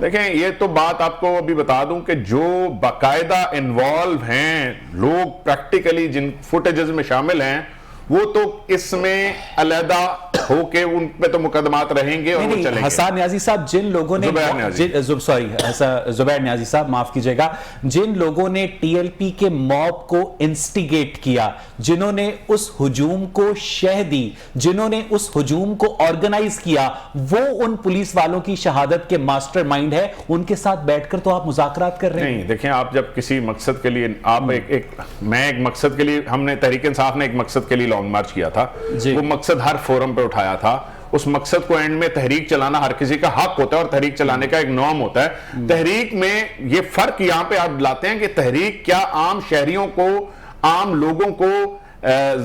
دیکھیں یہ تو بات آپ کو ابھی بتا دوں کہ جو باقاعدہ انوالو ہیں لوگ پریکٹیکلی جن فوٹیجز میں شامل ہیں وہ تو اس میں علیحدہ ہو کے ان پہ تو مقدمات رہیں گے اور وہ چلیں گے. حسان نیازی صاحب جن لوگوں نے زبیر نیازی صاحب معاف کیجئے گا، جن لوگوں نے ٹی ایل پی کے موب کو انسٹیگیٹ کیا، جنہوں نے اس ہجوم کو شہ دی، جنہوں نے اس ہجوم کو آرگنائز کیا، وہ ان پولیس والوں کی شہادت کے ماسٹر مائنڈ ہے. ان کے ساتھ بیٹھ کر تو آپ مذاکرات کر رہے ہیں. نہیں دیکھیں آپ جب کسی مقصد کے لیے آپ میں ایک مقصد کے لیے، ہم نے تحریک انصاف نے ایک مقصد کے لیے لانگ مارچ کیا تھا، وہ مقصد ہر فورم پہ اٹھایا تھا. اس مقصد کو اینڈ میں تحریک چلانا ہر کسی کا حق ہوتا ہے اور تحریک چلانے کا ایک نام ہوتا ہے. تحریک میں یہ فرق یہاں پہ آپ لاتے ہیں کہ تحریک کیا عام شہریوں کو، عام لوگوں کو،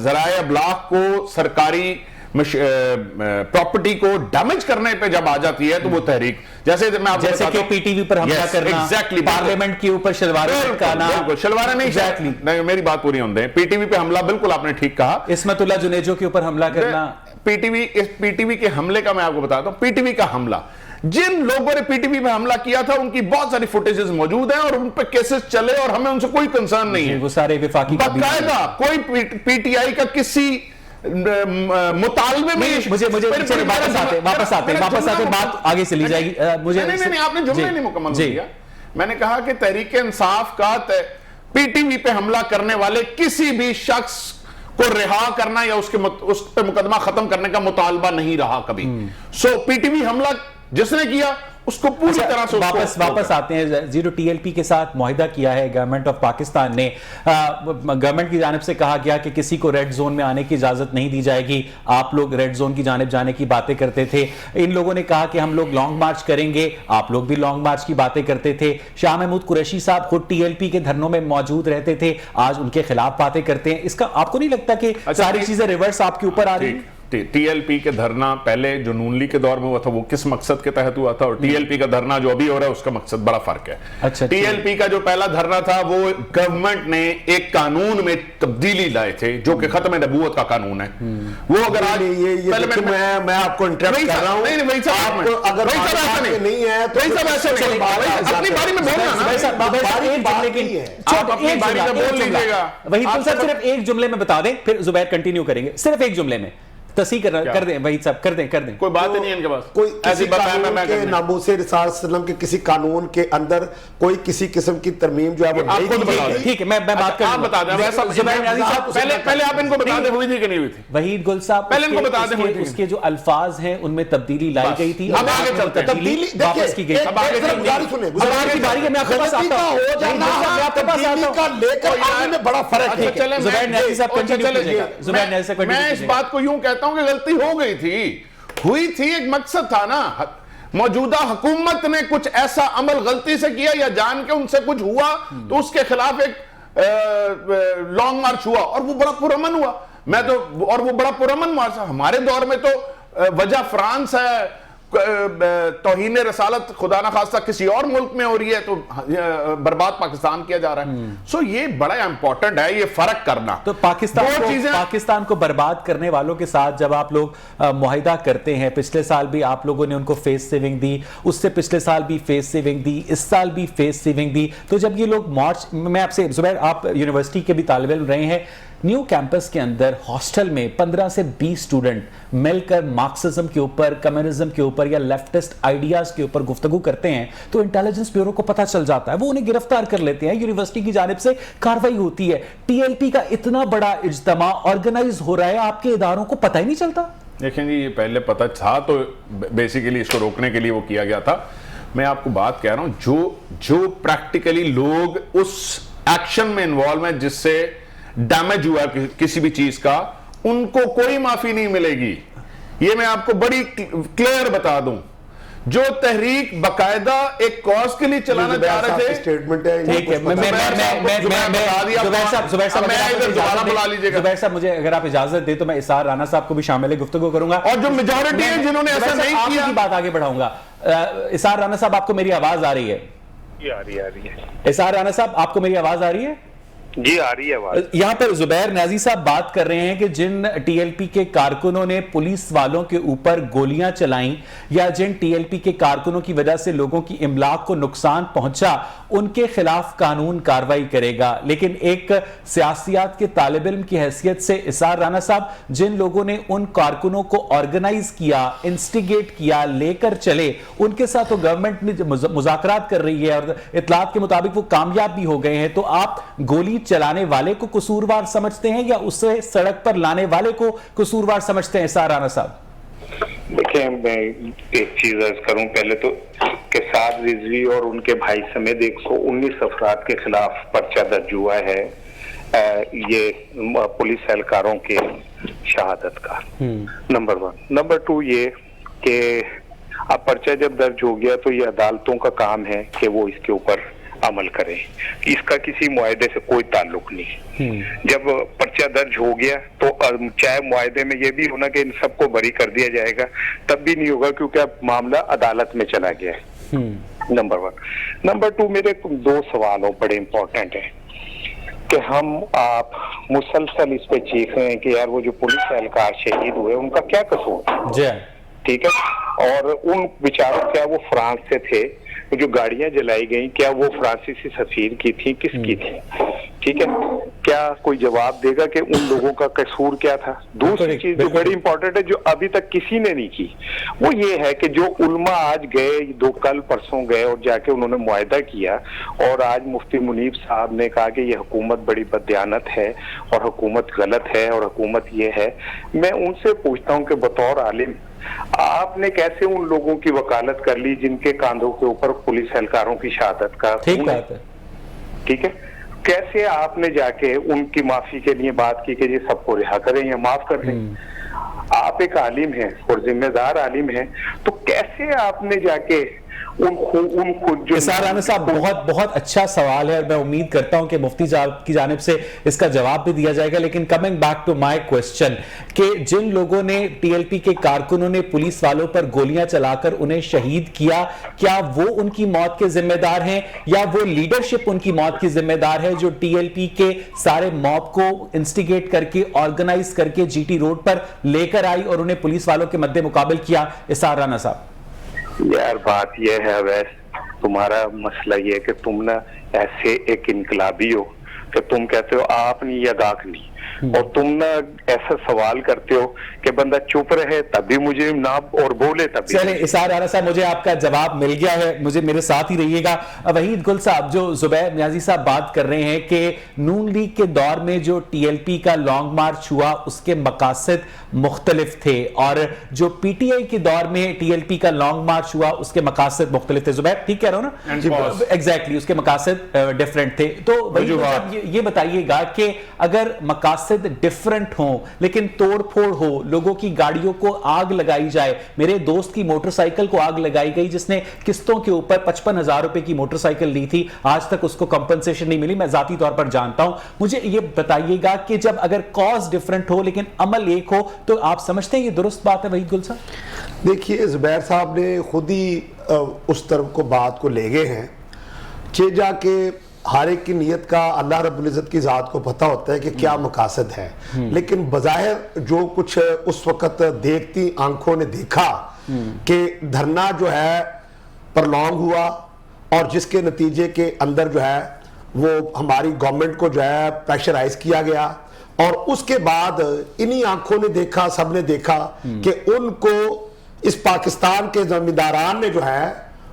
ذرائع ابلاغ کو، سرکاری پراپرٹی کو ڈیمیج کرنے پہ جب آ جاتی ہے تو وہ تحریک، جیسے میں آپ کو جیسے کہ پی ٹی وی پر حملہ کرنا، پارلیمنٹ کے اوپر شلواریں لٹکانا. شلواریں نہیں، میری بات پوری ہونے دیں. پی ٹی وی پہ حملہ بالکل آپ نے ٹھیک کہا. عصمت اللہ جنیجو کے اوپر حملہ کرنا. پی ٹی وی کے حملے کا میں آپ کو بتاتا ہوں. پی ٹی وی کا حملہ، جن لوگوں نے پی ٹی وی پہ حملہ کیا تھا ان کی بہت ساری فوٹیجز موجود ہیں اور ان پہ کیسز چلے اور ہمیں ان سے کوئی کنسرن نہیں ہے. وہ سارے وفاقی باقاعدہ کوئی پی ٹی آئی کا کسی مطالبے میں مجھے واپس آتے بات آگے چلی جائے گی. نہیں آپ نے جملے نہیں مکمل کیا. میں نے کہا کہ تحریک انصاف کا پی ٹی وی پہ حملہ کرنے والے کسی بھی شخص کو رہا کرنا یا اس پہ مقدمہ ختم کرنے کا مطالبہ نہیں رہا کبھی. سو پی ٹی وی حملہ جس نے کیا اس کو پوری طرح سے واپس آتے ہیں. زیرو ٹی ایل پی کے ساتھ معاہدہ کیا ہے گورنمنٹ آف پاکستان نے. گورنمنٹ کی جانب سے کہا گیا کہ کسی کو ریڈ زون میں آنے کی اجازت نہیں دی جائے گی. آپ لوگ ریڈ زون کی جانب جانے کی باتیں کرتے تھے. ان لوگوں نے کہا کہ ہم لوگ لانگ مارچ کریں گے، آپ لوگ بھی لانگ مارچ کی باتیں کرتے تھے. شاہ محمود قریشی صاحب خود ٹی ایل پی کے دھرنوں میں موجود رہتے تھے، آج ان کے خلاف باتیں کرتے ہیں. اس کا آپ کو نہیں لگتا کہ ساری چیزیں ریورس آپ کے اوپر آ رہی ہیں؟ ٹی ایل پی کے دھرنا پہلے جو نون لیگ کے دور میں ہوا تھا وہ کس مقصد کے تحت ہوا تھا اور ٹی ایل پی کا دھرنا جو ابھی ہو رہا ہے اس کا مقصد بڑا فرق ہے. ٹی ایل پی کا جو پہلا دھرنا تھا وہ گورنمنٹ نے ایک قانون میں تبدیلی لائے تھے جو کہ ختم نبوت کا قانون ہے. وہ اگر آج میں آپ کو انٹرپٹ کر رہا ہوں، اگر نہیں ہے تو اپنی باری میں صرف ایک جملے میں بتا دیں پھر زبیر کنٹینیو کریں گے. صرف ایک جملے میں تصحیح کر دیں وحید صاحب، کر دیں کوئی بات نہیں ان کے پاس. کوئی کسی قانون کے ناموس رسالت صلی اللہ علیہ وسلم کے کسی قانون کے اندر کوئی کسی قسم کی ترمیم جو ہے وہ نہیں. ٹھیک ہے میں بات کروں. آپ بتا دیں پہلے آپ ان کو بتا دیں ہوئی تھی کہ نہیں ہوئی تھی. وحید گل صاحب پہلے ان کو بتا دیں اس کے جو الفاظ ہیں ان میں تبدیلی لائی گئی تھی، تبدیلی واپس کی گئی. بڑا فرق ہے. میں اس بات کو یوں کہتا ہوں کہ غلطی ہو گئی تھی، ہوئی تھی، ایک مقصد تھا نا. موجودہ حکومت نے کچھ ایسا عمل غلطی سے کیا یا جان کے ان سے کچھ ہوا تو اس کے خلاف ایک لانگ مارچ ہوا اور وہ بڑا پرامن ہوا. اور وہ بڑا پرامن مارچ. ہمارے دور میں تو وجہ فرانس ہے، توہین رسالت خدا نہ خواستہ کسی اور ملک میں ہو رہی ہے تو برباد پاکستان کیا جا رہا ہے. سو یہ بڑا امپورٹنٹ ہے یہ فرق کرنا. تو پاکستان کو برباد کرنے والوں کے ساتھ جب آپ لوگ معاہدہ کرتے ہیں، پچھلے سال بھی آپ لوگوں نے ان کو فیس سیونگ دی، اس سے پچھلے سال بھی فیس سیونگ دی، اس سال بھی فیس سیونگ دی، تو جب یہ لوگ مارچ، میں آپ سے زبیر، آپ یونیورسٹی کے بھی طالب علم رہے ہیں، نیو کیمپس کے اندر ہاسٹل میں 15 سے 20 سٹوڈنٹ مل کر مارکسزم کے اوپر، کمیونزم کے اوپر یا لیفٹسٹ آئیڈیاز کے اوپر گفتگو کرتے ہیں تو انٹیلیجنس بیورو کو پتہ چل جاتا ہے، وہ انہیں گرفتار کر لیتے ہیں، یونیورسٹی کی جانب سے کارروائی ہوتی ہے. ٹی ایل پی کا اتنا بڑا اجتماع آرگنائز ہو رہا ہے، آپ کے اداروں کو پتہ ہی نہیں چلتا. دیکھیں جی یہ پہلے پتہ تھا تو بیسیکلی اس کو روکنے کے لیے وہ کیا گیا تھا. میں آپ کو بات کہہ رہا ہوں جو پریکٹیکلی لوگ اس ایکشن میں انوالو ہیں جس سے ڈیمیج ہوا کسی بھی چیز کا، ان کو کوئی معافی نہیں ملے گی. یہ میں آپ کو بڑی کلیئر بتا دوں. جو تحریک باقاعدہ ایک کاز کے لیے چلانا چاہ رہے تھے. اسٹیٹمنٹ ہے. ٹھیک ہے، زبیر صاحب مجھے اگر آپ اجازت دیں تو میں اسار رانا صاحب کو بھی شامل گفتگو کروں گا اور جو میجورٹی ہے جنہوں نے ایسا نہیں کیا کی بات آگے بڑھاؤں گا. اسار رانا صاحب آپ کو میری آواز آ رہی ہے؟ آ رہی ہے. اسار رانا صاحب آپ کو میری آواز آ رہی ہے؟ جی آ رہی ہے آواز. یہاں پر زبیر نیازی صاحب بات کر رہے ہیں کہ جن ٹی ایل پی کے کارکنوں نے پولیس والوں کے اوپر گولیاں چلائیں یا جن ٹی ایل پی کے کارکنوں کی وجہ سے لوگوں کی املاک کو نقصان پہنچا ان کے خلاف قانون کارروائی کرے گا. لیکن ایک سیاسیات کے طالب علم کی حیثیت سے اسار رانا صاحب، جن لوگوں نے ان کارکنوں کو آرگنائز کیا، انسٹیگیٹ کیا، لے کر چلے، ان کے ساتھ تو گورنمنٹ میں مذاکرات کر رہی ہے اور اطلاعات کے مطابق وہ کامیاب بھی ہو گئے ہیں. تو آپ گولی چلانے والے کو قصوروار سمجھتے ہیں یا اسے سڑک پر لانے والے کو قصوروار سمجھتے ہیں اسار رانا صاحب؟ دیکھیں میں ایک چیز عرض کروں پہلے تو کہ سعد رضوی اور ان کے بھائی سمیت 119 افراد کے خلاف پرچہ درج ہوا ہے یہ پولیس اہلکاروں کے شہادت کا. نمبر 1. نمبر 2 یہ کہ اب پرچہ جب درج ہو گیا تو یہ عدالتوں کا کام ہے کہ وہ اس کے اوپر عمل کریں. اس کا کسی معاہدے سے کوئی تعلق نہیں. جب پرچہ درج ہو گیا تو چاہے معاہدے میں یہ بھی ہونا کہ ان سب کو بری کر دیا جائے گا تب بھی نہیں ہوگا کیونکہ اب معاملہ عدالت میں چلا گیا ہے. نمبر 1. نمبر 2 میرے 2 سوالوں بڑے امپورٹنٹ ہیں کہ ہم آپ مسلسل اس پہ چیخ رہے ہیں کہ یار وہ جو پولیس اہلکار شہید ہوئے ان کا کیا قصور جی ٹھیک ہے. اور ان بیچاروں کیا وہ فرانس سے تھے، جو گاڑیاں جلائی گئیں کیا وہ فرانسیسی سفیر کی تھی، کس کی تھی؟ ٹھیک ہے، کیا کوئی جواب دے گا کہ ان لوگوں کا قصور کیا تھا؟ دوسری چیز جو بڑی امپورٹنٹ ہے جو ابھی تک کسی نے نہیں کی وہ یہ ہے کہ جو علماء آج گئے کل پرسوں گئے اور جا کے انہوں نے معاہدہ کیا اور آج مفتی منیب صاحب نے کہا کہ یہ حکومت بڑی بددیانت ہے اور حکومت غلط ہے اور حکومت یہ ہے. میں ان سے پوچھتا ہوں کہ بطور عالم آپ نے کیسے ان لوگوں کی وکالت کر لی جن کے کاندھوں کے اوپر پولیس اہلکاروں کی شہادت کا ٹھیک ہے، کیسے آپ نے جا کے ان کی معافی کے لیے بات کی کہ یہ سب کو رہا کریں یا معاف کر دیں؟ آپ ایک عالم ہیں اور ذمہ دار عالم ہیں تو کیسے آپ نے جا کے اسار رانا صاحب بہت اچھا سوال ہے اور میں امید کرتا ہوں کہ مفتی صاحب کی جانب سے اس کا جواب بھی دیا جائے گا. لیکن coming back to my question کہ جن لوگوں نے ٹی ایل پی کے کارکنوں نے پولیس والوں پر گولیاں چلا کر انہیں شہید کیا، کیا وہ ان کی موت کے ذمہ دار ہیں یا وہ لیڈرشپ ان کی موت کی ذمہ دار ہے جو ٹی ایل پی کے سارے موب کو انسٹیگیٹ کر کے آرگنائز کر کے جی ٹی روڈ پر لے کر آئی اور انہیں پولیس والوں کے مد مقابل کیا؟ اسار رانا صاحب یار بات یہ ہے اویس، تمہارا مسئلہ یہ ہے کہ تم نا ایسے ایک انقلابی ہو کہ تم کہتے ہو آپ نہیں یا گاک نہیں، اور تم نا ایسا سوال کرتے ہو کہ بندہ چپ رہے تب بھی مجھے نہ اور بولے تب بھی. چلیں اسار رانا صاحب مجھے آپ کا جواب مل گیا ہے، مجھے میرے ساتھ ہی رہیے گا. وحید گل صاحب، جو زبیر نیازی صاحب بات کر رہے ہیں کہ نون لیگ کے دور میں جو ٹی ایل پی کا لانگ مارچ ہوا اس کے مقاصد مختلف تھے اور جو پی ٹی آئی کے دور میں ٹی ایل پی کا لانگ مارچ ہوا اس کے مقاصد مختلف تھے. زبیر ٹھیک کہہ رہا ہوں نا؟ ایگزیکٹلی، اس کے مقاصد ڈیفرنٹ تھے. تو یہ بتائیے گا کہ اگر مقاصد ڈیفرنٹ ہوں لیکن توڑ پھوڑ ہو، لوگوں کی گاڑیوں کو آگ لگائی جائے، میرے دوست کی موٹر سائیکل کو آگ لگائی گئی جس نے قسطوں کے اوپر 55,000 روپے کی موٹر سائیکل لی تھی، آج تک اس کو کمپنسیشن نہیں ملی، میں ذاتی طور پر جانتا ہوں. مجھے یہ بتائیے گا کہ جب اگر کاز ڈیفرنٹ ہو لیکن عمل ایک ہو تو آپ سمجھتے ہیں یہ درست بات ہے؟ وحید گل صاحب دیکھیے زبیر صاحب نے خود ہی اس طرف کو بات کو لے گئے ہیں کہ جا کے ہر ایک کی نیت کا اللہ رب العزت کی ذات کو پتہ ہوتا ہے کہ کیا مقاصد ہے، لیکن بظاہر جو کچھ اس وقت دیکھتی آنکھوں نے دیکھا کہ دھرنا جو ہے پرلونگ ہوا اور جس کے نتیجے کے اندر جو ہے وہ ہماری گورنمنٹ کو جو ہے پریشرائز کیا گیا اور اس کے بعد انہی آنکھوں نے دیکھا، سب نے دیکھا کہ ان کو اس پاکستان کے زمینداران نے جو ہے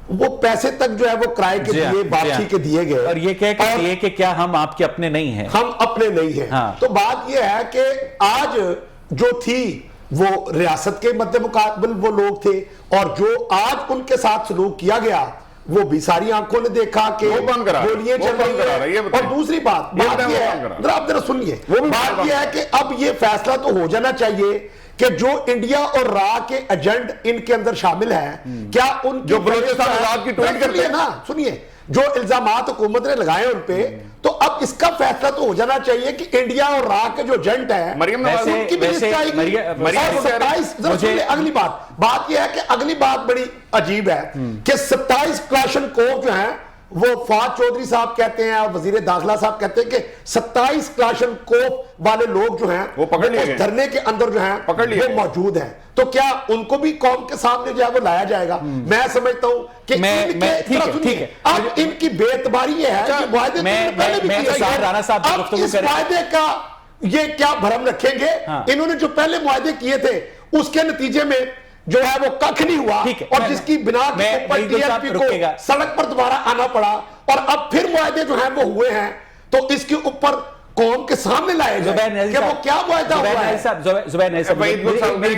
وہ پیسے تک جو ہے وہ کرائے کے دیے، باقی کے دیے گئے اور یہ کہہ کہ کیا ہم آپ کے اپنے نہیں ہیں، ہم اپنے نہیں ہیں. تو بات یہ ہے کہ آج جو تھی وہ ریاست کے مد مقابل وہ لوگ تھے اور جو آج ان کے ساتھ سلوک کیا گیا وہ بھی ساری آنکھوں نے دیکھا کہ گولیاں چل رہی ہیں. اور دوسری بات یہ ہے، آپ ذرا سنیے، بات یہ ہے کہ اب یہ فیصلہ تو ہو جانا چاہیے کہ جو انڈیا اور را کے ایجنٹ ان کے اندر شامل ہیں، کیا ان جو بلوچستان آزاد کی ٹویٹ کرتے ہیں نا، سنیے جو الزامات حکومت نے لگائے ان پہ، تو اب اس کا فیصلہ تو ہو جانا چاہیے کہ انڈیا اور را کے جو ایجنٹ ہیں ان کی بھی لسٹ آئے گی. اگلی بات یہ ہے کہ اگلی بات بڑی عجیب ہے کہ 27 کلاشن کوف جو ہیں وہ فہد چودھری صاحب کہتے ہیں اور وزیر داخلہ صاحب کہتے ہیں کہ 27 کلاشن کوف والے لوگ جو ہیں وہ پکڑ لیے گئے، اس دھرنے کے اندر جو ہیں وہ موجود ہیں. تو کیا ان کو بھی قوم کے سامنے جو ہے وہ لایا جائے گا؟ میں سمجھتا ہوں کہ اب ان کی بے اعتباری یہ ہے کہ معاہدے اس معاہدے کا یہ کیا بھرم رکھیں گے. انہوں نے جو پہلے معاہدے کیے تھے اس کے نتیجے میں جو ہے وہ ککھ نہیں ہوا اور جس کی بنا کے اوپر ٹی ایل پی کو سڑک پر دوبارہ آنا پڑا اور اب پھر معاہدے جو ہیں وہ ہوئے ہیں تو اس کے اوپر قوم کے سامنے لائے جائے کہ وہ کیا معاہدہ ہوا ہے. زبیر ناظر صاحب میری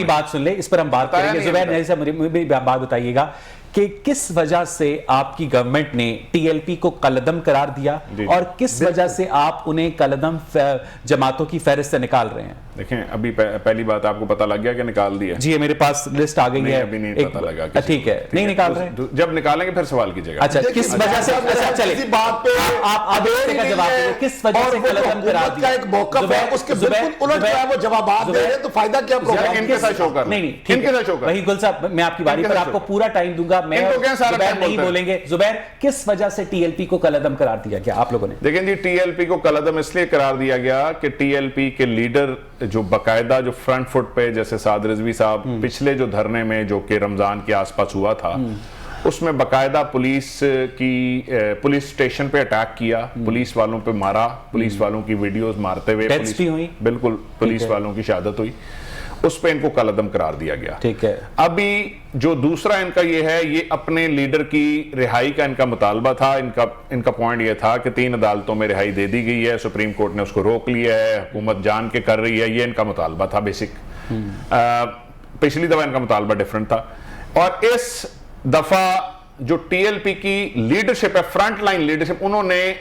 بات سن لیں, اس پر ہم بات کریں گے. زبیر ناظر صاحب میری بات بتائیے گا کہ کس وجہ سے آپ کی گورنمنٹ نے ٹی ایل پی کو کالعدم قرار دیا اور کس وجہ سے آپ انہیں کالعدم جماعتوں کی فہرست سے نکال رہے ہیں؟ دیکھیں ابھی پہلی بات آپ کو پتہ لگ گیا کہ نکال دیا؟ جی میرے پاس لسٹ آ گئی ہے. ابھی نہیں پتہ لگا. ٹھیک ہے, نہیں نکال رہے ہیں, جب نکالیں گے پھر سوال کیجئے گا. اچھا کس وجہ سے, چلیں بات پہ آپ اس کا جواب دیں کس وجہ سے کالعدم قرار دیا؟ ایک موقف ہے اس کے بالکل الٹ ہے, وہ جوابات دے رہے ہیں تو فائدہ کیا پروگرام ان کے ساتھ شو کر نہیں ٹھیک ہے. وہی گل صاحب میں آپ کی باری پر آپ کو پورا ٹائم دوں گا, میں زبیر نہیں بولیں گے. زبیر کس وجہ سے ٹی ایل پی کو کالعدم قرار دیا گیا آپ لوگوں نے؟ دیکھیں جی ٹی ایل پی کو کالعدم اس لیے قرار دیا گیا کہ ٹی ایل پی کے لیڈر جو باقاعدہ جو فرنٹ فٹ پہ جیسے سعد رضوی صاحب پچھلے جو دھرنے میں جو کہ رمضان کے آس پاس ہوا تھا اس میں باقاعدہ پولیس اسٹیشن پہ اٹیک کیا, پولیس والوں پہ مارا, پولیس والوں کی ویڈیوز مارتے ہوئے بالکل پولیس والوں کی شہادت ہوئی, اس پہ ان کو کالعدم قرار دیا گیا. ٹھیک ہے. ابھی جو دوسرا ان کا یہ ہے, یہ اپنے لیڈر کی رہائی کا ان کا مطالبہ تھا. ان کا پوائنٹ یہ تھا کہ 3 عدالتوں میں رہائی دے دی گئی ہے, سپریم کورٹ نے اس کو روک لیا ہے, حکومت جان کے کر رہی ہے, یہ ان کا مطالبہ تھا بیسک. پچھلی دفعہ ان کا مطالبہ ڈیفرنٹ تھا, اور اس دفعہ جو ٹی ایل پی کی لیڈرشپ ہے, فرنٹ لائن لیڈرشپ, انہوں نے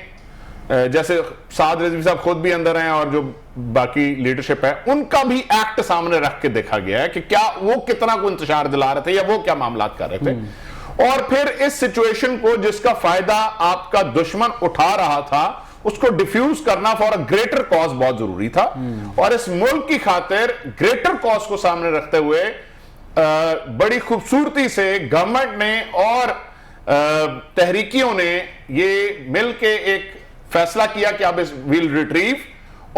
جیسے سعد رضوی صاحب خود بھی اندر ہیں اور جو باقی لیڈرشپ ہے ان کا بھی ایکٹ سامنے رکھ کے دیکھا گیا ہے کہ کیا وہ کتنا کو انتشار دلا رہے تھے یا وہ کیا معاملات کر رہے تھے. اور پھر اس سچویشن کو جس کا فائدہ آپ کا دشمن اٹھا رہا تھا اس کو ڈیفیوز کرنا فار اے گریٹر کاز بہت ضروری تھا. اور اس ملک کی خاطر گریٹر کاز کو سامنے رکھتے ہوئے بڑی خوبصورتی سے گورنمنٹ نے اور تحریکیوں نے یہ مل کے ایک فیصلہ کیا کہ اب اس ویل ریٹریو,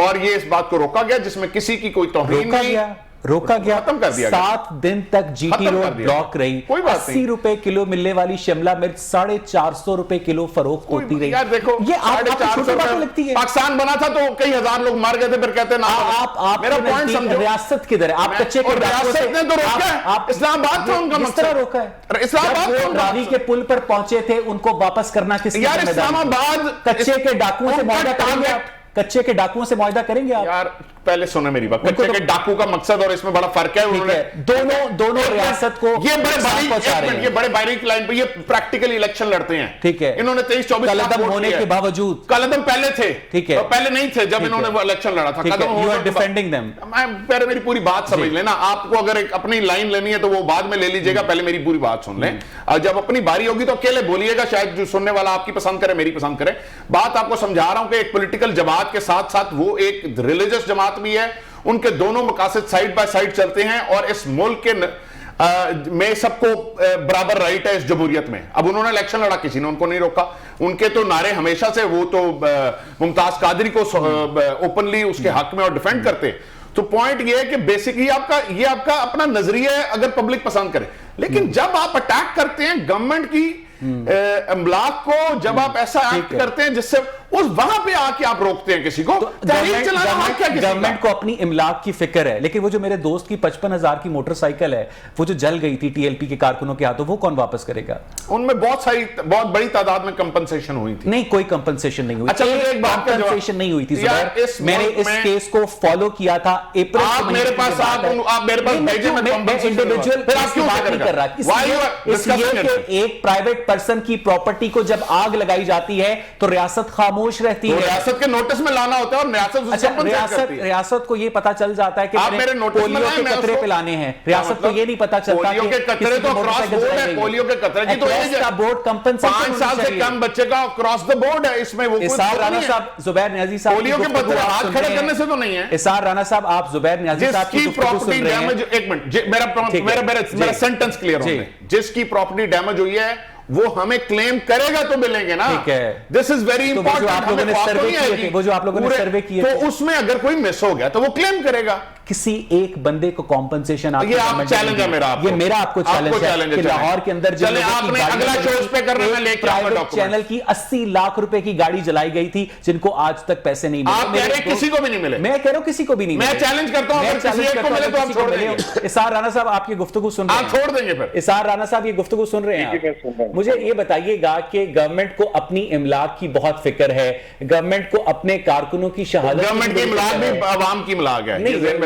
اور یہ اس بات کو روکا گیا جس میں کسی کی کوئی توہین نہیں, روکا گیا. ختم کر دیا 7 دن تک جی ٹی روڈ بلاک رہی, 80 روپے کلو ملنے والی شملہ مرچ 450 روپے کلو فروخت ہوتی رہی. یار دیکھو یہ آپ کو چھوٹی بات لگتی ہے؟ پاکستان بنا تھا تو کئی ہزار لوگ مار گئے تھے, پھر کہتے ہیں آپ میرا پوائنٹ سمجھو, ریاست کدھر ہے؟ آپ کچے کے ڈاکوں سے, ریاست نے تو روکا ہے, اسلام آباد تھا ان کا مقصد. کس طرح روکا ہے؟ اسلام آباد راوی کے پل پر پہنچے تھے, ان کو واپس کرنا کس کی ذمہ داری؟ اسلام آباد کچے کے ڈاکوں سے معاہدہ کریں گے آپ؟ کچے کے ڈاکوؤں سے معاہدہ کریں گے آپ؟ یار پہلے سنیں میری بات, کچے کے ڈاکو کا مقصد اور اس میں بڑا فرق ہے. انہوں نے دونوں ریاست کو یہ بڑے باریک لائن پہ یہ پریکٹیکلی الیکشن لڑتے ہیں. ٹھیک ہے. انہوں نے 23-24 کالعدم ہونے کے باوجود, کالعدم پہلے تھے, ٹھیک ہے, پہلے نہیں تھے جب انہوں نے وہ الیکشن لڑا تھا. You are defending them. پہلے میری پوری بات سمجھ لینا, آپ کو اگر اپنی لائن لینی ہے تو وہ بعد میں لے لیجیے گا, پہلے میری پوری بات سن لیں. جب اپنی باری ہوگی تو اکیلے بولیے گا, شاید جو سننے والا آپ کی پسند کرے میری پسند کرے. بات آپ کو سمجھا رہا ہوں کہ ایک پولیٹیکل جماعت کے ساتھ ساتھ وہ ایک ریلیجس جماعت بھی ہے, ان کے دونوں مقاصد سائیڈ بائی سائیڈ چلتے ہیں, اور اس ملک کے میں سب کو برابر رائٹ ہے اس جمہوریت میں. اب انہوں نے الیکشن لڑا, کسی نے ان کو نہیں روکا, ان کے تو نعرے ہمیشہ سے, وہ تو ممتاز قادری کو اوپنلی اس کے حق میں اور ڈیفینڈ کرتے. تو پوائنٹ یہ ہے کہ بیسکلی یہ آپ کا اپنا نظریہ ہے اگر پبلک پسند کرے, لیکن جب آپ اٹیک کرتے ہیں گورنمنٹ کی املاک کو, جب آپ ایسا ایکٹ کرتے ہیں جس سے وہاں پہ آ کے آپ روکتے ہیں کسی کو, گورنمنٹ کو اپنی املاک کی فکر ہے, لیکن وہ جو میرے دوست کی 55,000 کی موٹر سائیکل ہے وہ جو جل گئی تھی ٹی ایل پی کے کارکنوں کے ہاتھوں, وہ کون واپس کرے گا؟ ان میں بہت بڑی تعداد میں کمپنسیشن ہوئی تھی. نہیں, کوئی کمپنسیشن نہیں ہوئی. اچھا ایک بات کمپنسیشن نہیں ہوئی تھی زبیر, میں نے اس کیس کو فالو کیا تھا. آپ میرے پاس بھیجے, میں انڈیویجول بات نہیں کر رہا, اس لیے کہ ایک پرائیویٹ پرسن کی پراپرٹی کو جب آگ لگائی جاتی ہے تو ریاست خاموش رہتی ہے. ریاست کے نوٹس میں لانا ہوتا ہے, اور ریاست کو یہ پتا چل جاتا ہے کہ پولیو کے قطرے پلانے ہیں, ریاست کو یہ نہیں پتا چلتا پولیو کے قطرے تو کراس بورڈ ہے, پولیو کے قطرے کی تو ایج ہے, بورڈ کمپنسیشن 5 سال سے کم بچے کا کراس دا بورڈ ہے, اس میں وہ اسار رانا صاحب, زبیر نیازی صاحب پولیو کے قطرے ہاتھ کھڑے کرنے سے تو نہیں ہے. اسار رانا صاحب, آپ زبیر نیازی صاحب کی پراپرٹی ڈیمیج, ایک منٹ میرا سینٹنس کلیئر ہونے, جس کی پراپرٹی ڈیمیج ہوئی ہے وہ ہمیں کلیم کرے گا تو ملیں گے نا. ٹھیک ہے. دس از ویری امپورٹنٹ. وہ جو آپ لوگوں نے سروے کیے تو اس میں اگر کوئی مس ہو گیا تو وہ کلیم کرے گا. کسی ایک بندے کو کمپنسیشن یہ آپ چیلنج ہے میرا. یہ میرا آپ کو چیلنج ہے کہ لاہور کے اندر چلے آپ نے اگلا شو اس پہ کرنا میں لے کے آؤں گا ڈاکومنٹ. چینل کی 80 لاکھ روپے کی گاڑی جلائی گئی تھی جن کو آج تک پیسے نہیں ملے. آپ کہہ رہے کسی کو بھی نہیں ملے. میں کہہ رہا ہوں کسی کو بھی نہیں ملے. میں چیلنج کرتا ہوں اگر کسی ایک کو ملے تو ہم چھوڑ دیں گے. اسار رانا صاحب آپ کی گفتگو سن رہے ہیں. آپ چھوڑ دیں گے پھر. اسار رانا صاحب یہ گفتگو سن رہے ہیں. مجھے یہ بتائیے گا کہ گورنمنٹ کو اپنی املاک کی بہت فکر ہے, گورنمنٹ کو اپنے کارکنوں کی شہادت. گورنمنٹ کی املاک بھی عوام کی املاک ہے.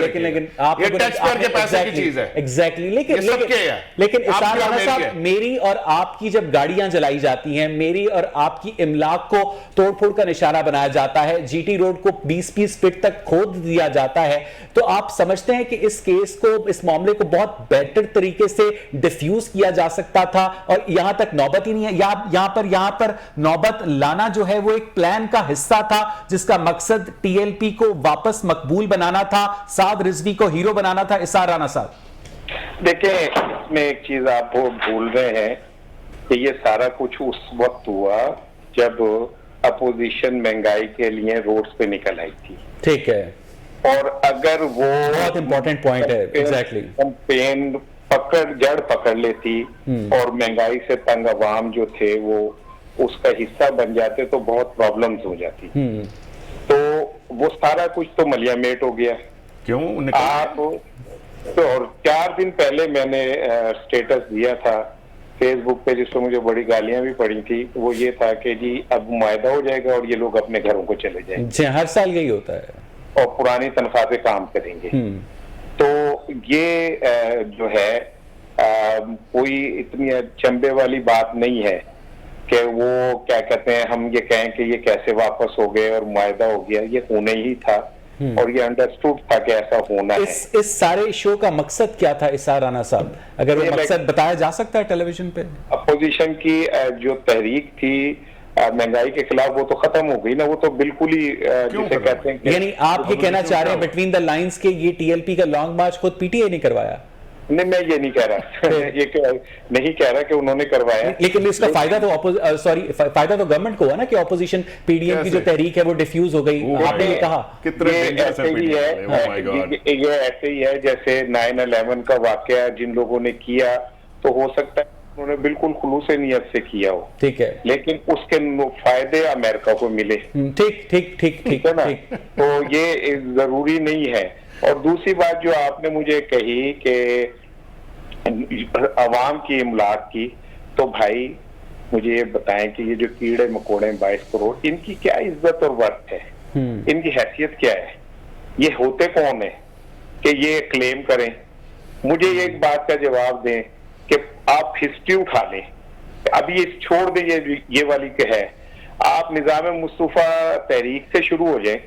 لیکن آپ یہ ٹیکس پیئر کے پیسے کی چیز ہے. ایگزیکٹلی. لیکن اسار رانا صاحب, میری اور آپ کی جب گاڑیاں جلائی جاتی ہیں, میری اور آپ کی املاک کو توڑ پھوڑ کا نشانہ بنایا جاتا ہے, جی ٹی روڈ کو 20 فٹ تک کھود دیا جاتا ہے, تو آپ سمجھتے ہیں کہ اس کیس کو, اس معاملے کو بہت بیٹر طریقے سے ڈیفیوز کیا جا سکتا تھا اور یہاں تک نوبت ہی نہیں ہے. یہاں پر نوبت لانا جو ہے وہ ایک پلان کا حصہ تھا جس کا مقصد ٹی ایل پی کو واپس مقبول بنانا تھا, سعد رضوی کو ہیرو بنانا تھا. اسار رانا صاحب دیکھیں, اس میں ایک چیز آپ بھول رہے ہیں کہ یہ سارا کچھ اس وقت ہوا جب اپوزیشن مہنگائی کے لیے روڈز پہ نکل آئی تھی. ٹھیک ہے. اور اگر وہ بہت امپورٹنٹ پوائنٹ ہے. ایگزیکٹلی. کیمپین جڑ پکڑ لیتی اور مہنگائی سے تنگ عوام جو تھے وہ اس کا حصہ بن جاتے تو بہت پرابلمز ہو جاتی. تو وہ سارا کچھ تو ملیامیٹ ہو گیا. کیوں آپ اور 4 دن پہلے میں نے سٹیٹس دیا تھا فیس بک پہ جس پہ مجھے بڑی گالیاں بھی پڑی تھی. وہ یہ تھا کہ جی اب معاہدہ ہو جائے گا اور یہ لوگ اپنے گھروں کو چلے جائیں گے. جی ہر سال یہی ہوتا ہے. اور پرانی تنخواہ پہ کام کریں گے. تو یہ جو ہے کوئی اتنی چمبے والی بات نہیں ہے کہ وہ کیا کہتے ہیں ہم یہ کہیں کہ یہ کیسے واپس ہو گئے اور معاہدہ ہو گیا. یہ ہونے ہی تھا اور یہ انڈرسٹوڈ تھا کہ ایسا ہونا ہے. اس سارے شو کا مقصد کیا تھا اسار رانا صاحب, اگر وہ مقصد بتایا جا سکتا ہے ٹیلی ویژن پہ؟ اپوزیشن کی جو تحریک تھی مہنگائی کے خلاف وہ تو ختم ہو گئی نا. وہ تو بالکل ہی جسے کہتے ہیں, یعنی آپ یہ کہنا چاہ رہے ہیں بٹوین دا لائنز کے یہ ٹی ایل پی کا لانگ مارچ خود پی ٹی آئی نے کروایا؟ نہیں, میں یہ نہیں کہہ رہا, یہ نہیں کہہ رہا کہ انہوں نے کروایا. لیکن اس کا فائدہ تو گورنمنٹ کو ہوا نا کہ اپوزیشن پی ڈی ایم کی جو تحریک ہے وہ ڈیفیوز ہو گئی. آپ نے یہ کہا یہ ایسے ہی ہے جیسے 9/11 کا واقعہ جن لوگوں نے کیا تو ہو سکتا ہے انہوں نے بالکل خلوص نیت سے کیا ہو. ٹھیک ہے. لیکن اس کے فائدے امریکہ کو ملے. ٹھیک ہے نا. تو یہ ضروری نہیں ہے. اور دوسری بات جو آپ نے مجھے کہی کہ عوام کی املاک کی, تو بھائی مجھے یہ بتائیں کہ یہ جو کیڑے مکوڑے 22 کروڑ ان کی کیا عزت اور ورث ہے, ان کی حیثیت کیا ہے, یہ ہوتے کون ہیں کہ یہ کلیم کریں. مجھے ایک بات کا جواب دیں کہ آپ ہسٹری اٹھا لیں, اب یہ چھوڑ دیں یہ والی کہ ہے, آپ نظام مصطفیٰ تحریک سے شروع ہو جائیں.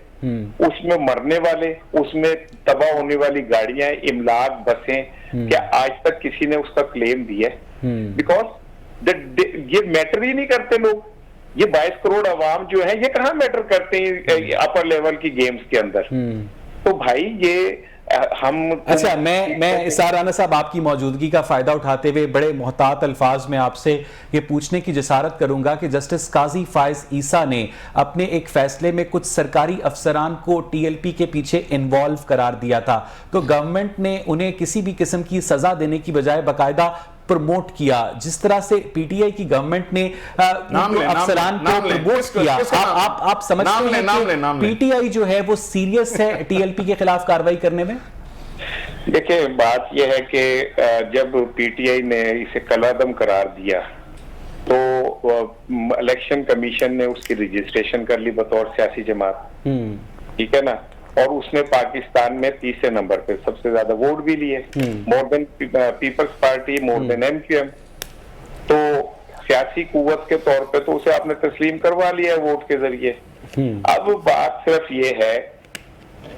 اس میں مرنے والے, اس میں تباہ ہونے والی گاڑیاں, املاک, بسیں, کیا آج تک کسی نے اس کا کلیم دیا ہے؟ بیکاز یہ میٹر ہی نہیں کرتے لوگ. یہ 22 کروڑ عوام جو ہیں یہ کہاں میٹر کرتے ہیں اپر لیول کی گیمز کے اندر. تو بھائی یہ ہم اچھا میں اسار رانا صاحب آپ کی موجودگی کا فائدہ اٹھاتے ہوئے بڑے محتاط الفاظ میں آپ سے یہ پوچھنے کی جسارت کروں گا کہ جسٹس قاضی فائز عیسیٰ نے اپنے ایک فیصلے میں کچھ سرکاری افسران کو ٹی ایل پی کے پیچھے انوالو قرار دیا تھا, تو گورنمنٹ نے انہیں کسی بھی قسم کی سزا دینے کی بجائے باقاعدہ پروموٹ کیا. جس طرح سے پی ٹی آئی کی گورنمنٹ نے افسران کو پروموٹ کیا, آپ سمجھتے ہیں کہ پی ٹی آئی جو ہے وہ سیریس ہے ٹی ایل پی کے خلاف کارروائی کرنے میں؟ دیکھیں بات یہ ہے کہ جب پی ٹی آئی نے اسے کالعدم قرار دیا تو الیکشن کمیشن نے اس کی رجسٹریشن کر لی بطور سیاسی جماعت. ٹھیک ہے نا. اور اس نے پاکستان میں 30 نمبر پہ سب سے زیادہ ووٹ بھی لیے, مور دین پیپلز پارٹی, مور دین ایم کیو ایم. تو سیاسی قوت کے طور پہ تو اسے آپ نے تسلیم کروا لیا ہے ووٹ کے ذریعے. اب بات صرف یہ ہے,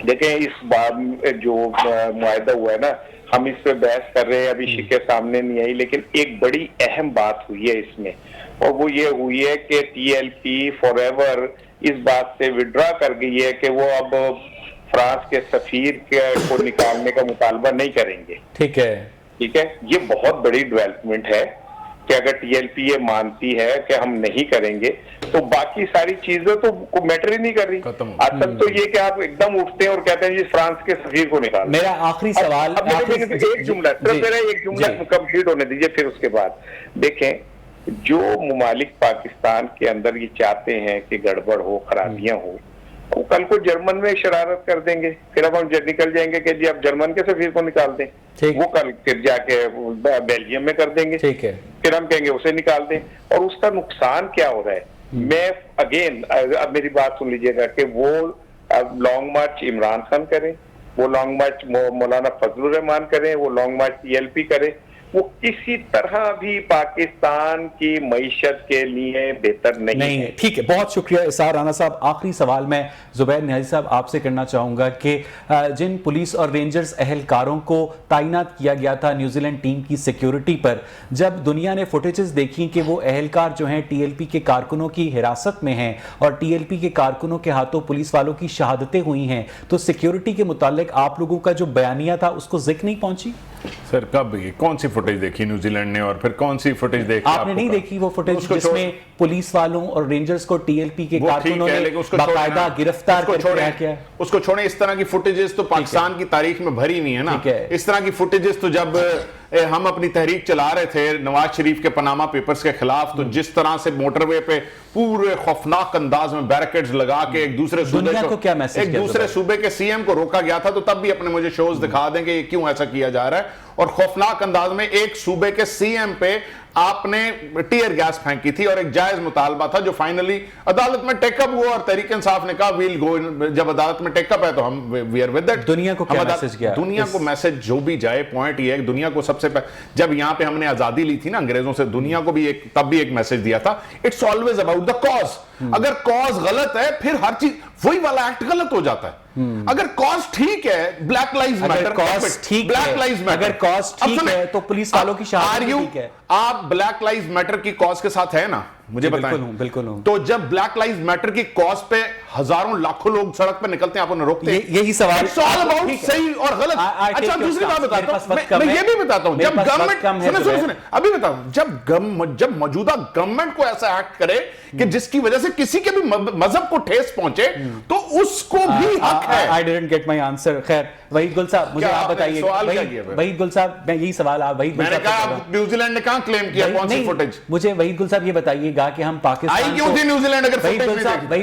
دیکھیں اس بات جو معاہدہ ہوا ہے نا, ہم اس پہ بحث کر رہے ہیں, ابھی شکے سامنے نہیں آئی, لیکن ایک بڑی اہم بات ہوئی ہے اس میں, اور وہ یہ ہوئی ہے کہ T L P forever اس بات سے وڈرا کر گئی ہے کہ وہ اب فرانس کے سفیر کو نکالنے کا مطالبہ نہیں کریں گے. ٹھیک ہے. یہ بہت بڑی ڈیولپمنٹ ہے. کہ اگر TLP یہ مانتی ہے کہ ہم نہیں کریں گے تو باقی ساری چیزیں تو میٹر ہی نہیں کر رہی. اصل تو یہ کہ آپ ایک دم اٹھتے ہیں اور کہتے ہیں جی فرانس کے سفیر کو نکال. میرا آخری سوال ایک جملہ ایک جملہ کمپلیٹ ہونے دیجیے پھر اس کے بعد دیکھیں. جو ممالک پاکستان کے اندر یہ چاہتے ہیں کہ گڑبڑ ہو خرابیاں ہو وہ کل کو جرمن میں شرارت کر دیں گے, پھر اب ہم نکل جائیں گے کہ جی اب جرمن کے سفیر کو نکال دیں, وہ کل پھر جا کے بیلجیم میں کر دیں گے, پھر ہم کہیں گے اسے نکال دیں. اور اس کا نقصان کیا ہو رہا ہے؟ میں اگین اب میری بات سن لیجیے گا کہ وہ لانگ مارچ عمران خان کریں, وہ لانگ مارچ مولانا فضل الرحمان کریں, وہ لانگ مارچ TLP کریں, وہ کسی طرح بھی پاکستان کی معیشت کے لیے بہتر نہیں ہے. ٹھیک ہے, بہت شکریہ اسحاق رانا صاحب. آخری سوال میں زبیر نہاری صاحب آپ سے کرنا چاہوں گا کہ جن پولیس اور رینجرز اہلکاروں کو تعینات کیا گیا تھا نیوزی لینڈ ٹیم کی سیکیورٹی پر, جب دنیا نے فوٹیجز دیکھی کہ وہ اہلکار جو ہیں TLP کے کارکنوں کی حراست میں ہیں اور TLP کے کارکنوں کے ہاتھوں پولیس والوں کی شہادتیں ہوئی ہیں, تو سیکیورٹی کے متعلق آپ لوگوں کا جو بیانیہ تھا اس کو ذکر نہیں پہنچی؟ سر کب کون سی فوٹیج دیکھی نیوزی لینڈ نے, اور پھر کون سی فوٹیج دیکھی آپ نے؟ نہیں دیکھی وہ فوٹیج جس میں پولیس والوں اور رینجرز کو TLP کے کارکنوں نے باقاعدہ گرفتار کر کیا؟ اس کو چھوڑیں, اس طرح کی فوٹیجز تو پاکستان کی تاریخ میں بھری نہیں ہے نا. اس طرح کی فوٹیجز تو جب ہم اپنی تحریک چلا رہے تھے نواز شریف کے پاناما پیپرز کے خلاف, تو جس طرح سے موٹر وے پہ پورے خوفناک انداز میں بیریکیڈز لگا کے ایک دوسرے صوبے کے CM کو روکا گیا تھا, تو تب بھی اپنے مجھے شوز دکھا دیں کہ یہ کیوں ایسا کیا جا رہا ہے. اور خوفناک انداز میں ایک صوبے کے CM پہ آپ نے ٹیئر گیس پھینکی تھی, اور ایک جائز مطالبہ تھا جو فائنلی عدالت میں ٹیک اپ ہوا, اور تحریک انصاف نے کہا ویل گو, جب عدالت میں ٹیک اپ ہے تو ہم وی آر ود اٹ. دنیا کو کیا میسج گیا؟ دنیا کو میسج جو بھی جائے, پوائنٹ یہ ہے کہ دنیا کو سب سے جب یہاں پہ ہم نے آزادی لی تھی نا انگریزوں سے, دنیا کو بھی تب بھی ایک میسج دیا تھا, it's always about the cause. اگر کاز غلط ہے پھر ہر چیز وہی والا ایکٹ غلط ہو جاتا ہے. اگر کاز ٹھیک ہے, بلیک لائیوز میٹر, اگر کاز ٹھیک ہے تو پولیس والوں کی شہادت ٹھیک ہے. آپ بلیک لائیوز میٹر کی کاز کے ساتھ ہے نا, مجھے بتائیں. بالکل ہوں. تو جب بلیک لائیوز میٹر کی کاز پہ ہزاروں لاکھوں لوگ سڑک پہ نکلتے ہیں, آپ انہیں روکتے ہیں, یہی سوال صحیح اور غلط. اچھا دوسری بات بتاتا ہوں, میں یہ بھی بتاتا ہوں, جب گورنمنٹ ابھی بتاؤں, جب موجودہ گورنمنٹ کو ایسا ایکٹ کرے کہ جس کی وجہ سے کسی کے بھی مذہب کو ٹھیس پہنچے, تو اس کو بھی حق ہے. I didn't get my answer. خیر وحید گل صاحب مجھے آپ بتائیے, وحید گل صاحب میں یہی سوال آپ وحید گل صاحب, میں نے کہا نیوزی لینڈ نے کہاں کلیم کیا کون سی فوٹیج؟ مجھے وحید گل صاحب یہ بتائیے گا کہ ہم پاکستان آئی کیوں تھی نیوزی لینڈ اگر وحید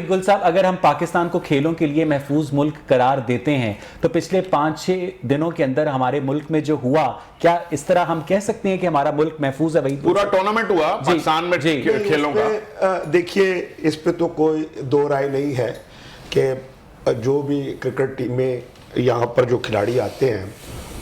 گل صاحب اگر ہم پاکستان کو کھیلوں کے لیے محفوظ ملک قرار دیتے ہیں تو پچھلے 5-6 دنوں کے اندر ہمارے ملک میں جو ہوا, کیا اس طرح ہم کہہ سکتے ہیں کہ ہمارا ملک محفوظ ہے؟ وحید پورا ٹورنامنٹ ہوا پاکستان میں کھیلوں کا. دیکھیے اس پہ تو کوئی دو رائے نہیں ہے کہ جو بھی کرکٹ ٹیمیں یہاں پر جو کھلاڑی آتے ہیں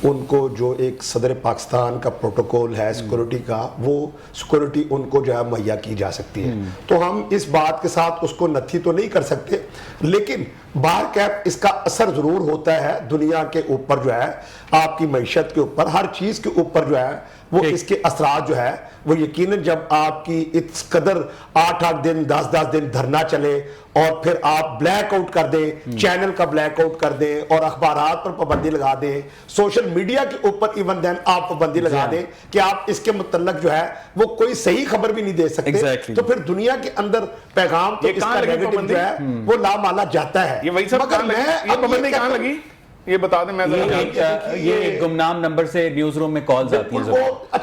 ان کو جو ایک صدر پاکستان کا پروٹوکول ہے سیکورٹی کا, وہ سیکورٹی ان کو جو ہے مہیا کی جا سکتی ہے. تو ہم اس بات کے ساتھ اس کو نتھی تو نہیں کر سکتے, لیکن بار کیپ اس کا اثر ضرور ہوتا ہے دنیا کے اوپر, جو ہے آپ کی معیشت کے اوپر, ہر چیز کے اوپر جو ہے وہ اس کے اثرات جو ہے وہ یقیناً جب آپ کی اس قدر 8-8 دن 10-10 دن دھرنا چلے اور پھر آپ بلیک آؤٹ کر دیں, چینل کا بلیک آؤٹ کر دیں اور اخبارات پر پابندی لگا دیں, سوشل میڈیا کے اوپر ایون دین آپ پابندی لگا دیں کہ آپ اس کے متعلق جو ہے وہ کوئی صحیح خبر بھی نہیں دے سکتے, تو پھر دنیا کے اندر پیغام تو اس کا نیگیٹو جو ہے وہ لامالا جاتا ہے. مگر میں کہاں لگی یہ بتا دیں, میں یہ گمنام نمبر سے نیوز روم میں کالز آتی ہیں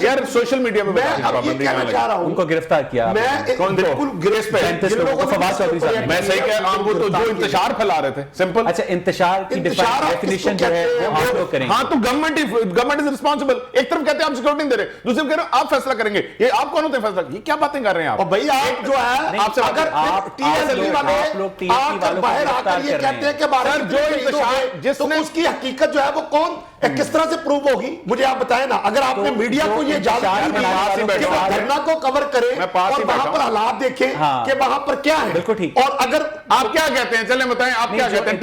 یار, سوشل میڈیا میں ان کو گرفتار کیا, میں صحیح کہہ رہا ہوں, وہ تو جو انتشار پھیلا رہے تھے سمپل. اچھا انتشار کی ڈیفینیشن جو ہے وہ آپ لوگ کریں. ہاں تو گورنمنٹ از ریسپانسبل. ایک طرف کہتے ہیں آپ سیکورٹی نہیں دے رہے, دوسری طرف کہہ رہے ہیں آپ فیصلہ کریں گے. یہ آپ کون ہوتے ہیں فیصلہ, یہ کیا باتیں کر رہے ہیں آپ؟ بھائی آپ جو ہے آپ سے اگر TLP والے باہر آ کر یہ کہتے ہیں کہ بھارت جو انتشار جس نے اس کی حقیقت جو ہے وہ کون کس طرح سے پروو ہوگی, مجھے آپ بتائیں نا. اگر آپ نے میڈیا کو یہ اجازت دی کہ وہ دھرنا کو کور کرے اور وہاں پر حالات دیکھیں کہ وہاں پر کیا ہے, اور اگر آپ کیا کہتے ہیں چلیں بتائیں آپ کیا کہتے ہیں.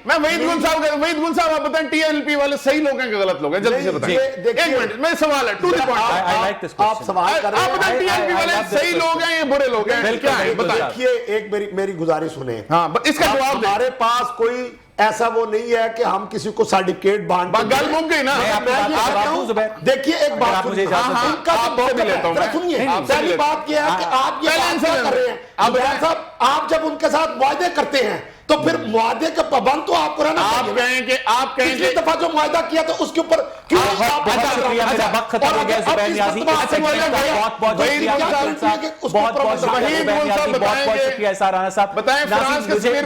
میں وحید گل صاحب آپ بتائیں TLP والے صحیح لوگ ہیں کہ غلط لوگ ہیں, جلدی سے بتائیں. ایک منٹ میں سوال ہے ٹو دی پوائنٹ, آپ سوال کر رہے ہیں, آپ بتائیں TLP والے صحیح لوگ ہیں یا برے لوگ ہیں, کیا ہے بتائیں. دیکھیے ایک میری گزارش سنیں, ہاں اس کا جواب ہمارے پاس کوئی ایسا وہ نہیں ہے کہ ہم کسی کو سرٹیفکیٹ بانٹ گل مک گئی نا. دیکھیے ایک بات سنیے, پہلی بات یہ ہے کہ آپ یہ کیا کر رہے ہیں, آپ جب ان کے ساتھ معاہدے کرتے ہیں تو پھر معاہدے کا پابند تو آپ کو رہنا چاہیے. آپ کہیں پچھلی دفعہ جو معاہدہ کیا تو اس کے اوپر کیوں بہت شکریہ, میرا وقت ختم ہو گیا. زبیر نیازی بہت شکریہ اسار رانا صاحب.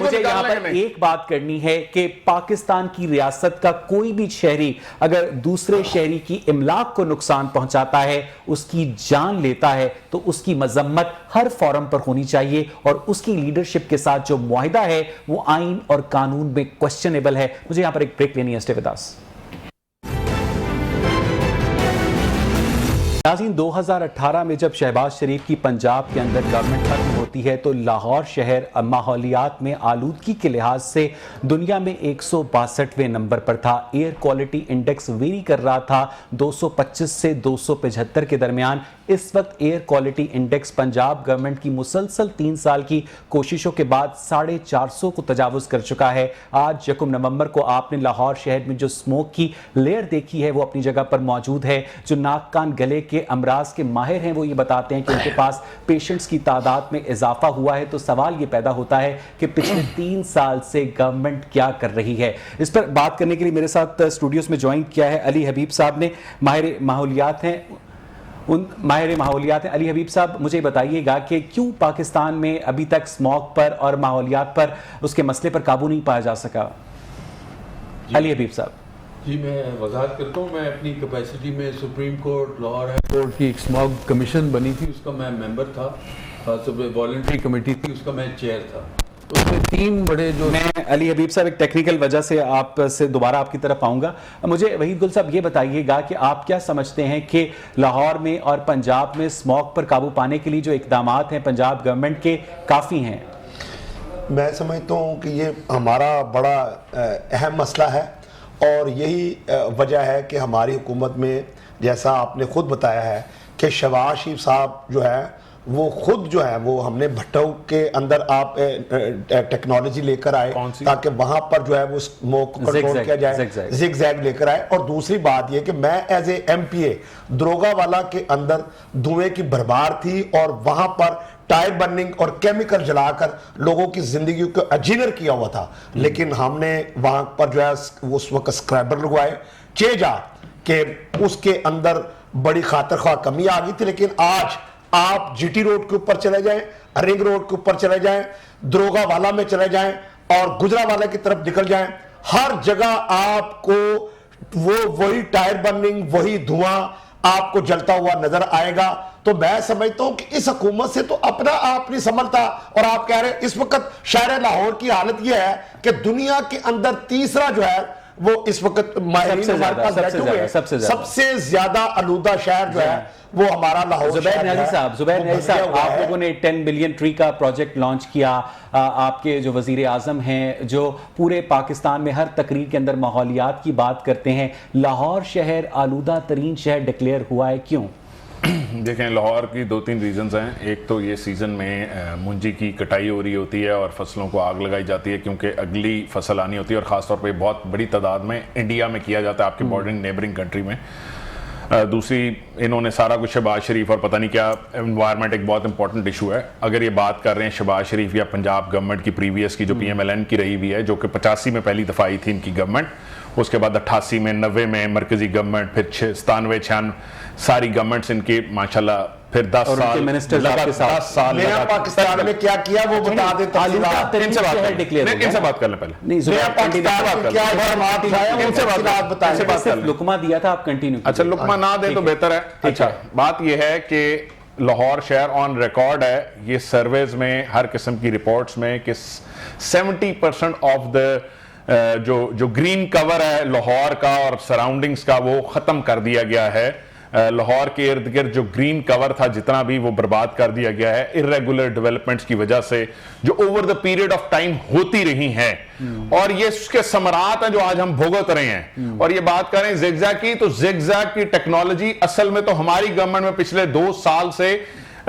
مجھے یہاں پر ایک بات کرنی ہے کہ پاکستان کی ریاست کا کوئی بھی شہری اگر دوسرے شہری کی املاک کو نقصان پہنچاتا ہے, اس کی جان لیتا ہے, تو اس کی مذمت ہر فورم پر ہونی چاہیے, اور اس کی لیڈرشپ کے ساتھ جو معاہدہ ہے وہ آئین اور قانون میں کوسچنیبل ہے. مجھے یہاں پر ایک بریک لینی ہے. Stay with us. ناظرین, 2018 میں جب شہباز شریف کی پنجاب کے اندر گورنمنٹ ختم ہوتی ہے تو لاہور شہر ماحولیات میں آلودگی کے لحاظ سے دنیا میں 162ویں نمبر پر تھا. ایئر کوالٹی انڈیکس ویری کر رہا تھا 225 سے 275 کے درمیان. اس وقت air quality index Punjab government کی مسلسل 3 سال کی کوششوں کے بعد 450 کو تجاوز کر چکا ہے. آج 1 نومبر کو آپ نے لاہور شہر میں جو سموک کی لیئر دیکھی ہے وہ اپنی جگہ پر موجود ہے. جو ناک کان گلے کے امراض کے ماہر ہیں وہ یہ بتاتے ہیں کہ ان کے پاس پیشنٹس کی تعداد میں اضافہ ہوا ہے. تو سوال یہ پیدا ہوتا ہے کہ پچھلے 3 سال سے گورنمنٹ کیا کر رہی ہے. اس پر بات کرنے کے لیے میرے ساتھ اسٹوڈیوز میں جوائن کیا ہے علی حبیب صاحب نے, ماہر ماحولیات ہیں. علی حبیب صاحب, مجھے بتائیے گا کہ کیوں پاکستان میں ابھی تک اسموگ پر اور ماحولیات پر اس کے مسئلے پر قابو نہیں پایا جا سکا. علی حبیب صاحب. جی, میں وضاحت کرتا ہوں. میں اپنی کیپیسٹی میں supreme court Lahore high court کی ایک اسموگ کمیشن بنی تھی, اس کا میں ممبر تھا. والنٹری کمیٹی تھی, اس کا میں چیئر تھا. اس میں 3 بڑے جو میں علی حبیب صاحب ایک ٹیکنیکل وجہ سے آپ سے دوبارہ آپ کی طرف آؤں گا. مجھے وحید گل صاحب یہ بتائیے گا کہ آپ کیا سمجھتے ہیں کہ لاہور میں اور پنجاب میں اسموگ پر قابو پانے کے لیے جو اقدامات ہیں پنجاب گورنمنٹ کے کافی ہیں؟ میں سمجھتا ہوں کہ یہ ہمارا بڑا اہم مسئلہ ہے, اور یہی وجہ ہے کہ ہماری حکومت میں, جیسا آپ نے خود بتایا ہے کہ شہباز شریف صاحب جو ہے وہ خود جو ہے وہ ہم نے بھٹو کے اندر آپ ٹیکنالوجی لے کر آئے تاکہ وہاں پر جو ہے وہ اسموک کو کنٹرول کیا جائے, زگ زیگ لے کر آئے. اور دوسری بات یہ کہ میں ایز اے ایم پی اے دروگا والا کے اندر دھوئیں کی بھرمار تھی, اور وہاں پر ٹائر برننگ اور کیمیکل جلا کر لوگوں کی زندگی کو اجینر کیا ہوا تھا. لیکن ہم نے وہاں پر جو ہے اس وقت سکرائبر لگوائے چیجا کہ اس کے اندر بڑی خاطر خواہ کمی آ گئی تھی. لیکن آج آپ جی ٹی روڈ کے اوپر چلے جائیں, رنگ روڈ کے اوپر چلے جائیں, دروگا والا میں چلے جائیں اور گجرا والا کی طرف نکل جائیں, ہر جگہ آپ کو وہی ٹائر برننگ, وہی دھواں آپ کو جلتا ہوا نظر آئے گا. تو میں سمجھتا ہوں کہ اس حکومت سے تو اپنا آپ نہیں سنبھلتا. اور آپ کہہ رہے ہیں اس وقت شہر لاہور کی حالت یہ ہے کہ دنیا کے اندر تیسرا جو ہے وہ اس وقت ماہرین ہمارے پاس بیٹھے ہوئے ہیں, سب سے زیادہ آلودہ شہر جو ہے وہ ہمارا لاہور شہر ہے. زبیر نیازی صاحب, آپ لوگوں نے 10 بلین ٹری کا پروجیکٹ لانچ کیا. آپ کے جو وزیر اعظم ہیں جو پورے پاکستان میں ہر تقریر کے اندر ماحولیات کی بات کرتے ہیں, لاہور شہر آلودہ ترین شہر ڈکلیئر ہوا ہے, کیوں؟ دیکھیں, لاہور کی 2-3 ریزنز ہیں. ایک تو یہ سیزن میں منجی کی کٹائی ہو رہی ہوتی ہے اور فصلوں کو آگ لگائی جاتی ہے کیونکہ اگلی فصل آنی ہوتی ہے, اور خاص طور پہ بہت بڑی تعداد میں انڈیا میں کیا جاتا ہے, آپ کے بارڈرنگ نیبرنگ کنٹری میں. دوسری, انہوں نے سارا کچھ شہباز شریف اور پتہ نہیں کیا, انوائرمنٹ ایک بہت امپورٹنٹ ایشو ہے. اگر یہ بات کر رہے ہیں شہباز شریف یا پنجاب گورنمنٹ کی پریویس کی جو پی ایم ایل این کی رہی ہوئی ہے, جو کہ 85 میں پہلی دفعہ آئی تھی ان کی گورنمنٹ, اس کے بعد 88 میں 90 میں مرکزی گورنمنٹ, پھر 97 96 ساری گورنمنٹس ان کی ماشاءاللہ, پھر 10 سال نیا پاکستان میں کیا کیا وہ بتا دیں. ان سے بات کر لیں پہلے. لقمہ دیا تھا, آپ کنٹینیو. اچھا, لقمہ نہ دیں تو بہتر ہے. اچھا, بات یہ ہے کہ لاہور شہر آن ریکارڈ ہے یہ سرویز میں, ہر قسم کی رپورٹس میں, کہ 70% آف دا جو گرین کور ہے لاہور کا اور سراؤنڈنگز کا وہ ختم کر دیا گیا ہے. لاہور کے ارد گرد جو گرین کور تھا جتنا بھی وہ برباد کر دیا گیا ہے irregular ڈیولپمنٹس کی وجہ سے, جو over the period of time ہوتی رہی ہیں, اور یہ اس کے ثمرات ہیں جو آج ہم بھوگت رہے ہیں. اور یہ بات کریں زگ زیگ کی, تو زگ زیگ کی ٹیکنالوجی اصل میں تو ہماری گورنمنٹ میں پچھلے 2 سال سے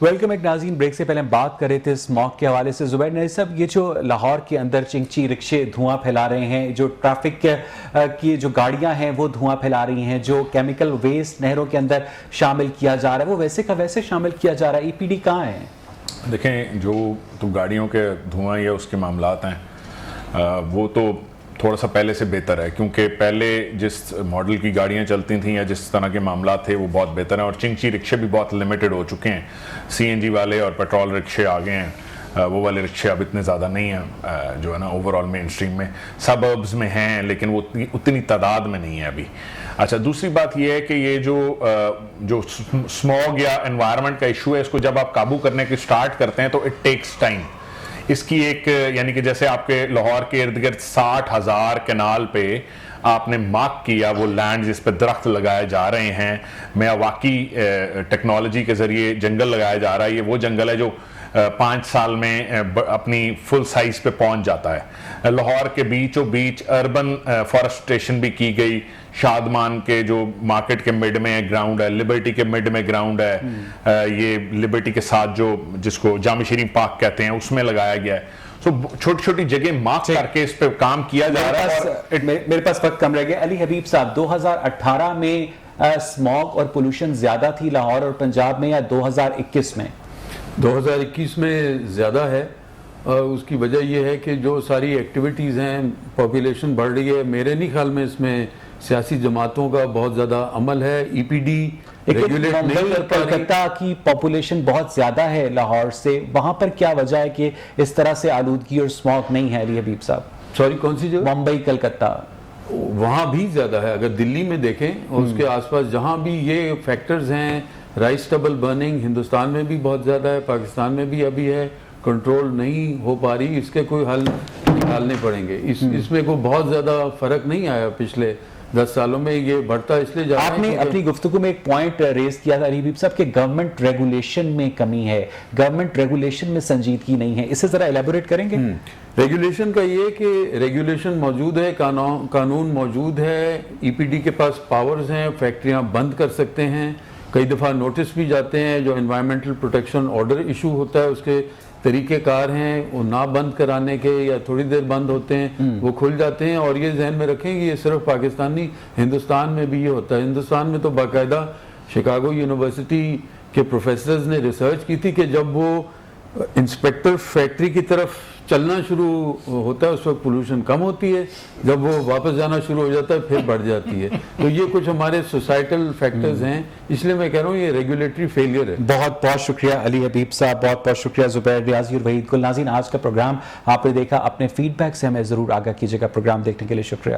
ویلکم ایک ناظرین، بریک سے پہلے ہم بات کر رہے تھے اسموگ کے حوالے سے. زبیر نذیر صاحب، یہ جو لاہور کے اندر چنگچی رکشے دھواں پھیلا رہے ہیں، جو ٹریفک کی جو گاڑیاں ہیں وہ دھواں پھیلا رہی ہیں، جو کیمیکل ویسٹ نہروں کے اندر شامل کیا جا رہا ہے وہ ویسے کا ویسے شامل کیا جا رہا ہے، ای پی ڈی کہاں ہے؟ دیکھیں، جو تو گاڑیوں کے دھواں یا اس کے معاملات ہیں وہ تو تھوڑا سا پہلے سے بہتر ہے، کیونکہ پہلے جس ماڈل کی گاڑیاں چلتی تھیں یا جس طرح کے معاملات تھے وہ بہت بہتر ہیں، اور چنگچی رکشے بھی بہت لمیٹڈ ہو چکے ہیں. سی این جی والے اور پیٹرول رکشے آ گئے ہیں، وہ والے رکشے اب اتنے زیادہ نہیں ہیں جو ہے نا اوور آل مین اسٹریم میں. سبربز میں ہیں لیکن وہ اتنی تعداد میں نہیں ہے ابھی. اچھا، دوسری بات یہ ہے کہ یہ جو اسموگ یا انوائرمنٹ کا ایشو ہے، اس کو جب آپ قابو کرنے کی سٹارٹ کرتے ہیں تو اٹ ٹیکس ٹائم. اس کی ایک یعنی کہ جیسے آپ کے لاہور کے ارد گرد 60,000 کینال پہ آپ نے مارک کیا وہ لینڈ جس پہ درخت لگائے جا رہے ہیں. میں واقعی ٹیکنالوجی کے ذریعے جنگل لگایا جا رہا ہے. یہ وہ جنگل ہے جو 5 سال میں اپنی فل سائز پہ پہنچ جاتا ہے. لاہور کے بیچوں بیچ اربن فارسٹریشن بھی کی گئی. شادمان کے جو مارکیٹ کے مڈ میں گراؤنڈ ہے، لبرٹی کے مڈ میں گراؤنڈ ہے، یہ لبرٹی کے ساتھ جو جس کو جامع شیریں پارک کہتے ہیں اس میں لگایا گیا ہے. سو چھوٹی چھوٹی جگہ مارک کر کے اس پہ کام کیا جا رہا ہے. میرے پاس وقت کم رہ گیا. علی حبیب صاحب، 2018 میں اسموگ اور پولوشن زیادہ تھی لاہور اور پنجاب میں یا 2021 میں؟ 2021 میں زیادہ ہے. اس کی وجہ یہ ہے کہ جو ساری ایکٹیویٹیز ہیں، پاپولیشن بڑھ رہی ہے. میرے نہیں خیال میں اس میں سیاسی جماعتوں کا بہت زیادہ عمل ہے. ای پی ڈی ریگولیٹ نہیں کر پا رہی. کلکتہ کی پاپولیشن بہت زیادہ ہے لاہور سے، وہاں پر کیا وجہ ہے کہ اس طرح سے آلودگی اور اسموگ نہیں ہے؟ علی حبیب صاحب، سوری کون سی جگہ؟ ممبئی، کلکتہ. وہاں بھی زیادہ ہے. اگر دلی میں دیکھیں اور اس کے آس پاس جہاں بھی یہ فیکٹرز ہیں، رائس ٹبل برننگ ہندوستان میں بھی بہت زیادہ ہے، پاکستان میں بھی ابھی ہے، کنٹرول نہیں ہو پا رہی. اس کے کوئی حل نکالنے پڑیں گے. اس میں کوئی بہت زیادہ فرق نہیں آیا پچھلے 10 سالوں میں. یہ بڑھتا اس لیے جا رہا ہے. آپ نے اپنی گفتگو میں ایک پوائنٹ ریز کیا تھا علی حبیب صاحب کہ گورنمنٹ ریگولیشن میں کمی ہے، گورنمنٹ ریگولیشن میں سنجیدگی نہیں ہے. اسے ذرا ایلیبوریٹ کریں گے؟ ریگولیشن کا یہ کہ ریگولیشن موجود ہے، قانون موجود ہے، ای پی ڈی کے پاس پاورز ہیں، فیکٹریاں بند کر سکتے ہیں. کئی دفعہ نوٹس بھی جاتے ہیں. جو انوائرمنٹل پروٹیکشن آرڈر ایشو ہوتا ہے اس کے طریقہ کار ہیں، وہ نہ بند کرانے کے یا تھوڑی دیر بند ہوتے ہیں، وہ کھل جاتے ہیں. اور یہ ذہن میں رکھیں کہ یہ صرف پاکستان نہیں، ہندوستان میں بھی یہ ہوتا ہے. ہندوستان میں تو باقاعدہ شکاگو یونیورسٹی کے پروفیسرز نے ریسرچ کی تھی کہ جب وہ انسپیکٹر فیکٹری کی طرف چلنا شروع ہوتا ہے اس وقت پولوشن کم ہوتی ہے، جب وہ واپس جانا شروع ہو جاتا ہے پھر بڑھ جاتی ہے. تو یہ کچھ ہمارے سوسائٹل فیکٹرز ہیں، اس لیے میں کہہ رہا ہوں یہ ریگولیٹری فیلئر ہے. بہت بہت شکریہ علی حبیب صاحب، بہت بہت شکریہ زبیر ریاضی اور وحید گل. ناظرین، آج کا پروگرام آپ نے دیکھا، اپنے فیڈ بیک سے ہمیں ضرور آگاہ کیجیے گا. پروگرام دیکھنے کے لیے شکریہ.